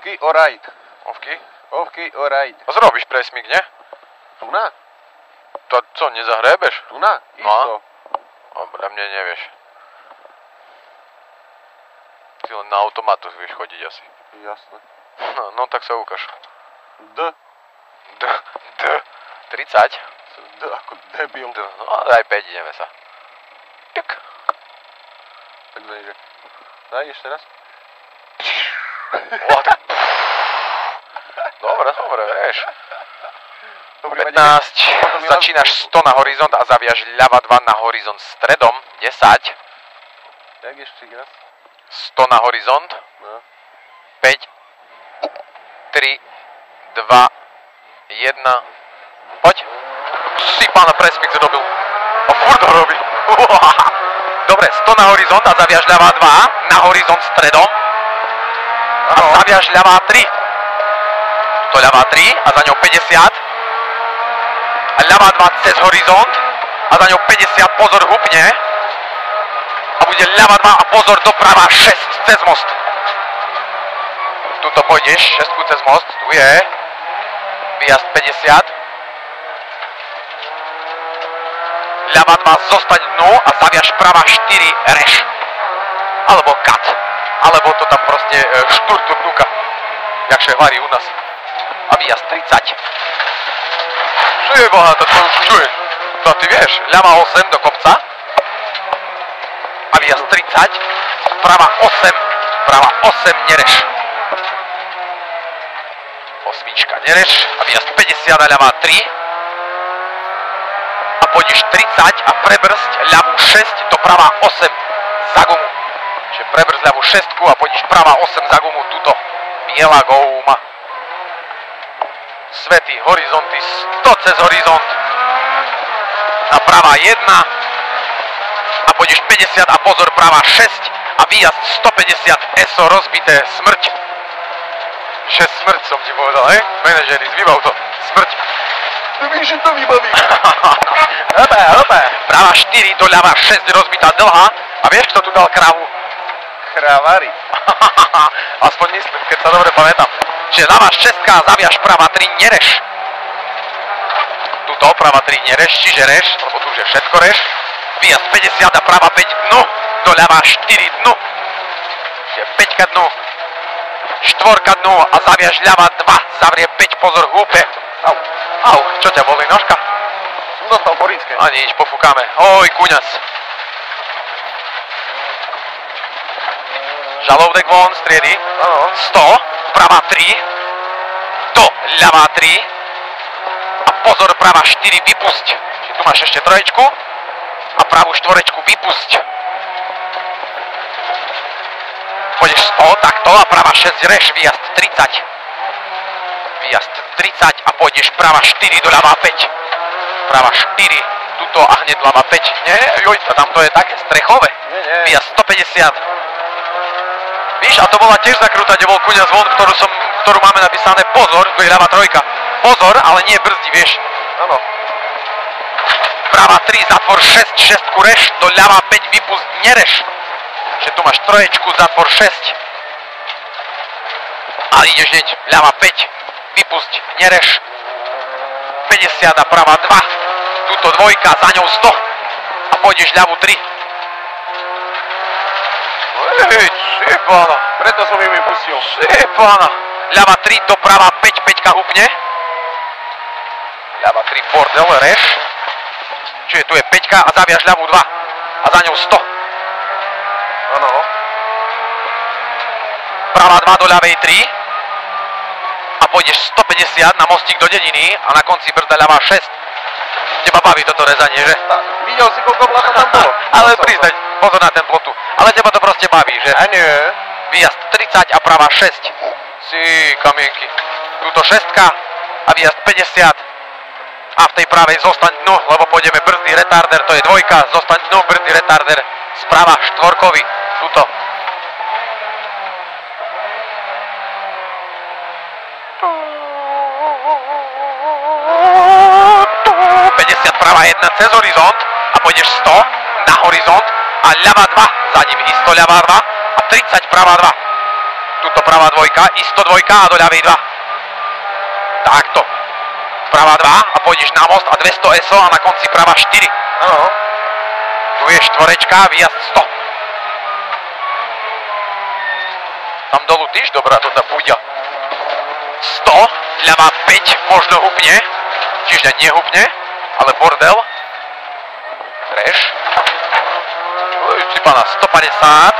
Ovky, alright. Ovky? Ovky, alright. A zrobíš presmík, nie? Tu na? To co, nezahrebeš? Tu na? Isto. Dobre, mne nevieš. Ty len na automatu vieš chodiť asi. Jasné. No tak sa ukáž. D. 30? D ako debil. No daj 5, ideme sa. Tuk. Tak daj, že... Daj ešte raz. Dobre, vieš. 15, Potom začínaš 100 na horizont a zaviaž ľava 2 na horizont stredom, 10. Jak ešte raz? 100 na horizont, No. 5, 3, 2, 1, poď. Si pána presmík zrobil. A furt ho robí. Dobre, 100 na horizont a zaviaž ľava 2 na horizont stredom. A zaviaž ľava 3. To ľava 3 a za ňou 50. A ľava 2 cez horizont a za ňou 50, pozor, hupne. A bude ľava 2 a pozor, doprava 6 cez most. Tuto pôjdeš, 6 cez most, tu je. Výjazd 50. Ľava 2 zostať dnu a zaviaž prava 4 reš. Alebo kat. Alebo to tam proste šturtu dnuka. Jakže varí u nás. A výjazd 30. Jeboha, to už čuješ. To ty vieš, ľava 8 do kopca. A výjazd 30. Prava 8 nereš. Osmička nereš. A výjazd 50 a ľava 3. A pôjdeš 30 a prebrzť ľavú 6 do prava 8 za gumu. Čiže prebrzť ľavú 6 a pôjdeš prava 8 za gumu tuto. Biela guma. Svetý horizonty, 100 cez horizont. A prava 1. A pôjdeš 50 a pozor, prava 6. A výjazd 150, ESO rozbité, smrť. 6 smrť som ti povedal, hej? Manažeri, zvybav to. Smrť. Víš, že to vybaví. Dobre. Prava 4 do ľava 6 rozbitá dlhá. A vieš, kto tu dal krávu? Krávari. Aspoň myslím, keď sa dobre pamätám. Čiže ľava 6 zaviaž prava 3 nereš. Tuto prava 3 nereš, čiže reš, lebo tu už je všetko reš. Výjazd 50 a prava 5 dnu. Do ľava 4 dnu. Čiže 5 dnu. 4 dnu a zaviaž ľava 2. Zavrie 5, pozor, húpe. Au, čo ťa bolí, nožka? Som dostal porícké. A nič, pofúkame. Oj, kuňac. Žalovdek von, striedy. 100, prava 3, do ľava 3 a pozor, prava 4 vypusť. Čiže tu máš ešte troječku a pravú štvorečku vypusť. Pôjdeš 100, takto a prava 6 reš, výjazd 30. Výjazd 30 a pôjdeš prava 4 do ľava 5. Prava 4, tuto a hneď ľava 5. Nie, joj, a tam to je také strechové. Nie. Výjazd 150. Víš, a to bola tiež zakrúta, kde bol kuňa zvon, ktorú máme napísané pozor, to je ľava trojka. Pozor, ale nie brzdi, vieš. Áno. Prava 3, zatvor 6, 6 reš, do ľava 5 vypust nereš. Že tu máš troječku, zatvor 6. A ideš hneď, ľava 5, vypust nereš. 50 a prava 2. Tuto dvojka, za ňou 100. A pôjdeš ľavu 3. Hej, pána. Preto som ju vypustil. Pána. Ľava 3, doprava 5, 5 hupne. Ľava 3, bordel, reš. Čiže tu je 5 a zaviaž ľavú 2. A za ňou 100. Áno. Prava 2 do ľavej 3. A pôjdeš 150 na mostík do dediny a na konci brzda ľavá 6. Teba baví toto rezanie, že? Videl si, koľko blata tam bolo? Ale priznať, pozor na ten plotu. Ale teba to proste baví, že? A nie. Výjazd 30 a prava 6. Si, kamienky. Tuto 6 a výjazd 50. A v tej pravej zostaň dnu, lebo pôjdeme brzdy retarder, to je dvojka, zostaň dnu, brzdy retarder, sprava štvorkový, tuto. Prava 1 cez horizont a pôjdeš 100 na horizont a ľava 2, za ním isto ľava 2 a 30 prava 2. Tuto pravá dvojka, isto dvojka a do ľavej 2. Takto. Pravá 2 a pôjdeš na most a 200 SO a na konci pravá 4. Áno. Tu je štvorečka, výjazd 100. Tam dolu tiež dobrá toto púďa. 100, ľavá 5, možno hupne. Čiže nehupne, ale bordel. Reš. Si pána 150.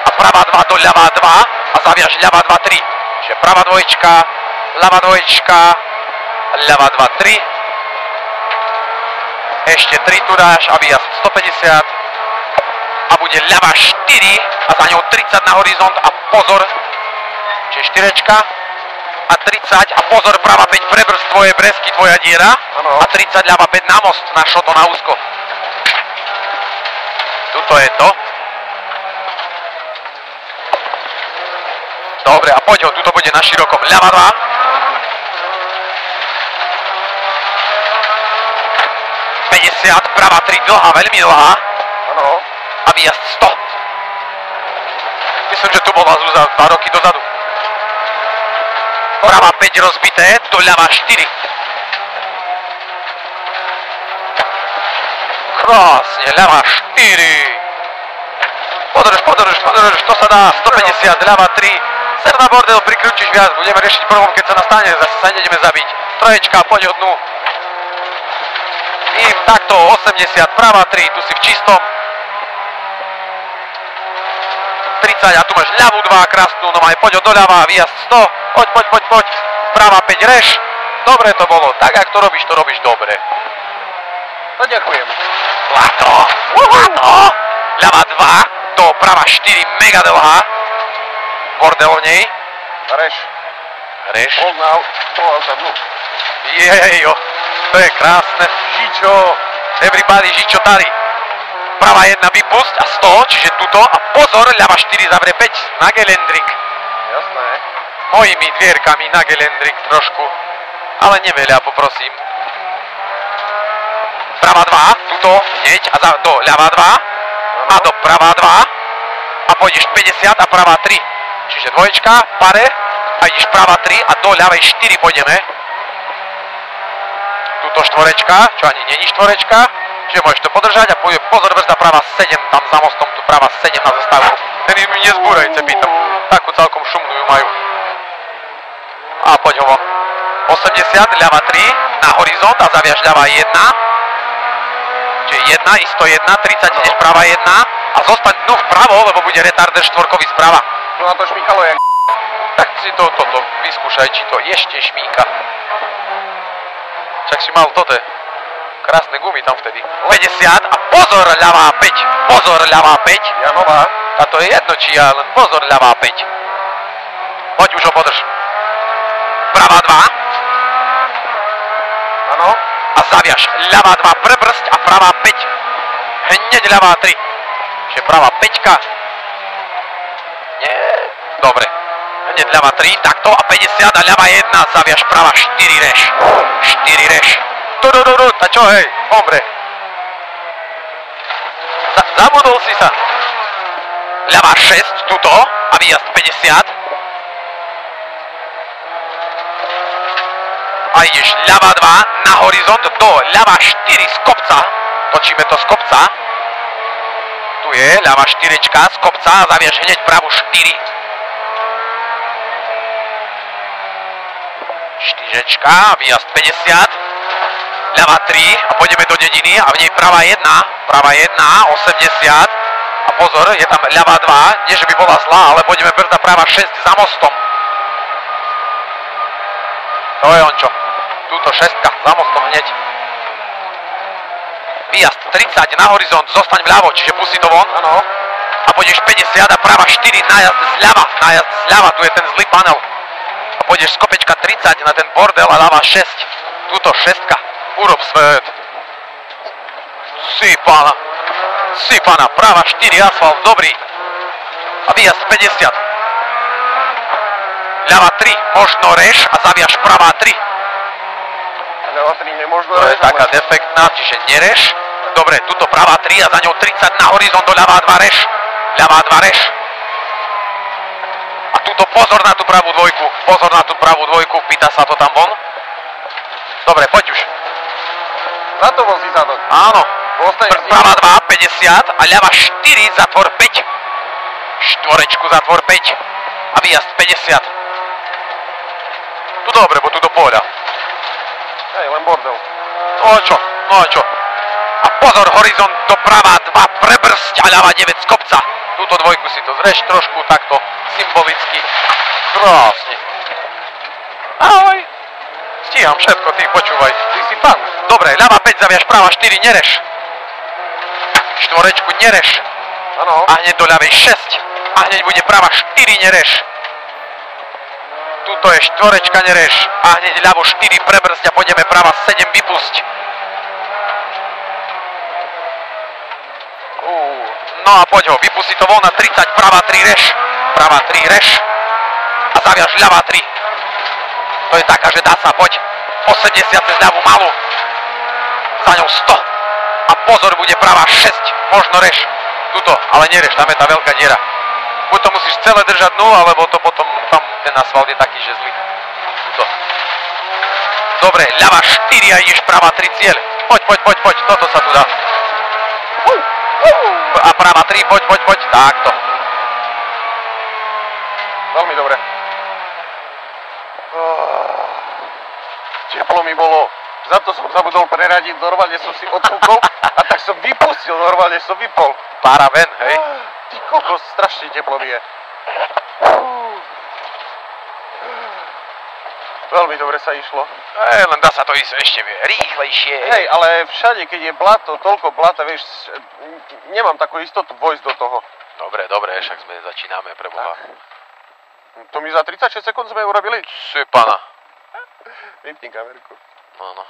A pravá 2 do ľavá 2 a zaviaž ľavá 2, 3. Čiže pravá dvoječka, ľavá dvoječka, ľavá 2, 3. Ešte 3 tu dáš a výjazd 150. A bude ľavá 4 a za ňou 30 na horizont a pozor. Čiže 4 a 30 a pozor, pravá 5 prebrz tvoje bresky, tvoja diera. Ano. A 30 ľavá 5 na most, na šoto, na úzko. Tuto je to. Dobre, a poď ho, tuto bude na širokom. Ľava 2. Pravá 3 dlhá, veľmi dlhá. Áno. A výjazd 100. Myslím, že tu bola Zúza 2 roky dozadu. Pravá 5 rozbité, do ľava 4. Krásne, ľava 4. Podrž, to sa dá. 150, ľava 3. Ser na bordel, prikľúčiš viac, budeme riešiť problém, keď sa nastane, zase sa nejdeme zabiť. Troječka, poď od dnu. I takto 80, pravá 3, tu si v čistom. 30 a tu máš ľavú 2, krásnu, no aj poď od doľava, výjazd 100, poď. Pravá 5, reš. Dobre to bolo, tak ak to robíš dobre. No ďakujem. Zlato. Ľava 2, do pravá 4, mega dlhá. Bordel v nej. Reš. Poznal sa dnu. Jejo, to je krásne. Žičo. Everybody, Žičo tady. Pravá 1 vypusť a 100, čiže tuto. A pozor, ľava 4 zavre 5 na gelendrik. Jasné. Mojimi dvierkami na gelendrik trošku. Ale neveľa, poprosím. Pravá 2, tuto, hneď a do ľava 2. A do pravá 2. A pôjdeš 50 a pravá 3. Čiže dvoječka, pare. A ideš pravá 3 a do ľavej 4 pôjdeme. Tuto štvorečka, čo ani není štvorečka. Čiže môžeš to podržať a pozor brzda pravá 7, tam za mostom, tu pravá 7 na zastávku. Ten mi nezbúraj, cepítam. Takú celkom šumnú ju majú. A poď ho von. 80, ľava 3, na horizont a zaviaž ľava 1. Čiže 1, isto 1, 30 ideš pravá 1. A zostaň dnu vpravo, lebo bude retarder štvorkový sprava. Tu na to šmíkalo jak... Tak si toto vyskúšaj, či to ešte šmíka. Však si mal toto. Krásne gumy tam vtedy. 50 a pozor ľavá 5. Pozor ľavá 5. Janová. A to je jedno či ja, len pozor ľavá 5. Poď už ho podrž. Pravá 2. Áno. A zaviaž. Ľavá 2 prebrzť a pravá 5. Hneď ľavá 3. Čiže pravá 5. Nie. Dobre. Hneď ľavá 3, takto a 50 a ľavá 1. Zaviaž pravá 4 reš. 4 reš. Tá čo, hej, hombre. Zabudol si sa. Ľavá 6, tuto, a výjazd 50. A ideš ľavá 2 na horizont do ľavá 4 z kopca. Točíme to z kopca. Tu je ľavá 4 z kopca a zaviaž hneď pravú 4. 4, výjazd 50. Ľava 3 a pôjdeme do dediny a v nej pravá 1, 80 a pozor, je tam ľava 2, nie že by bola zlá, ale pôjdeme brzda pravá 6 za mostom. To je on čo, túto 6 za mostom hneď. Výjazd 30 na horizont, zostaň vľavo, čiže pusti to von. Áno. A pôjdeš 50 a pravá 4, nájazd zľava, tu je ten zlý panel. A pôjdeš z kopečka 30 na ten bordel a ľava 6, túto 6. Urob svet. Si pána, práva 4, asfalt, dobrý. A výjazd 50. Ľava 3, možno reš a zaviaž pravá 3. Ľava 3 nemožno To je reš, taká ale... defektná, čiže nereš. Dobre, tuto pravá 3 a za ňou 30 na horizont do ľavá 2 reš. Ľavá 2 reš. túto pozor na tú pravú dvojku. Pozor na tú pravú dvojku, pýta sa to tam von. Dobre, poď už. Za to vozí zadok. Áno. Pravá 2, 50 a ľava 4, zatvor 5. Štvorečku, zatvor 5. A výjazd 50. Tu dobre, bo tu do poľa. Hej, len bordel. No a čo? A pozor, horizont doprava 2, prebrzť a ľava 9 z kopca. Túto dvojku si to zreš trošku takto symbolicky. Krásne. Ahoj. Stíham všetko, ty počúvaj. Ty si pán. Dobre, ľava 5 zaviaž, práva 4 nereš. Štvorečku nereš. Áno. A hneď do ľavej 6. A hneď bude práva 4 nereš. Tuto je štvorečka nereš. A hneď ľavo 4 prebrzť a pôjdeme práva 7 vypusť. No a poď ho, vypustí to von na 30, práva 3 reš. Práva 3 reš. A zaviaž ľava 3. To je taká, že dá sa, poď. 80 cez ľavú malú. Za ňou 100. A pozor, bude práva 6. Možno reš. Tuto, ale nereš, tam je tá veľká diera. Buď to musíš celé držať dnu, alebo to potom tam ten asfalt je taký, že zlý. Tuto. Dobre, ľava 4 a ideš práva 3 cieľ. Poď, toto sa tu dá. A práva 3, poď, takto. Veľmi dobre. Teplo mi bolo. Za to som zabudol preradiť, normálne som si odfúkol a tak som vypustil, normálne som vypol. Paraven, hej. Ty kokos, strašne teplo mi je. Veľmi dobre sa išlo. Len dá sa to ísť ešte rýchlejšie. Hej, ale všade, keď je blato, toľko blata, vieš, nemám takú istotu vojsť do toho. Dobre, však sme začíname, preboha. To mi za 36 sekúnd sme urobili. Si pana. Vypni kamerku. Áno.